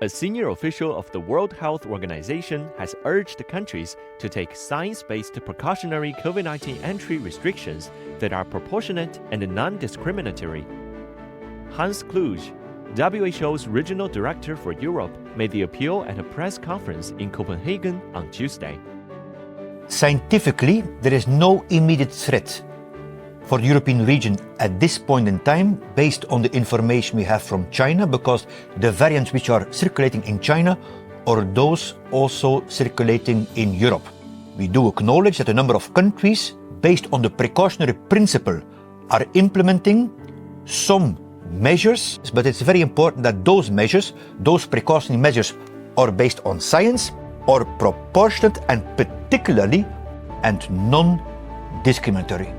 A senior official of the World Health Organization has urged countries to take science-based precautionary COVID-19 entry restrictions that are proportionate and non-discriminatory. Hans Kluge, WHO's regional director for Europe, made the appeal at a press conference in Copenhagen on Tuesday. Scientifically, there is no immediate threat for the European region at this point in time, based on the information we have from China, because the variants which are circulating in China are those also circulating in Europe. We do acknowledge that a number of countries, based on the precautionary principle, are implementing some measures, but it's very important that those measures, those precautionary measures, are based on science, are proportionate and particularly and non-discriminatory.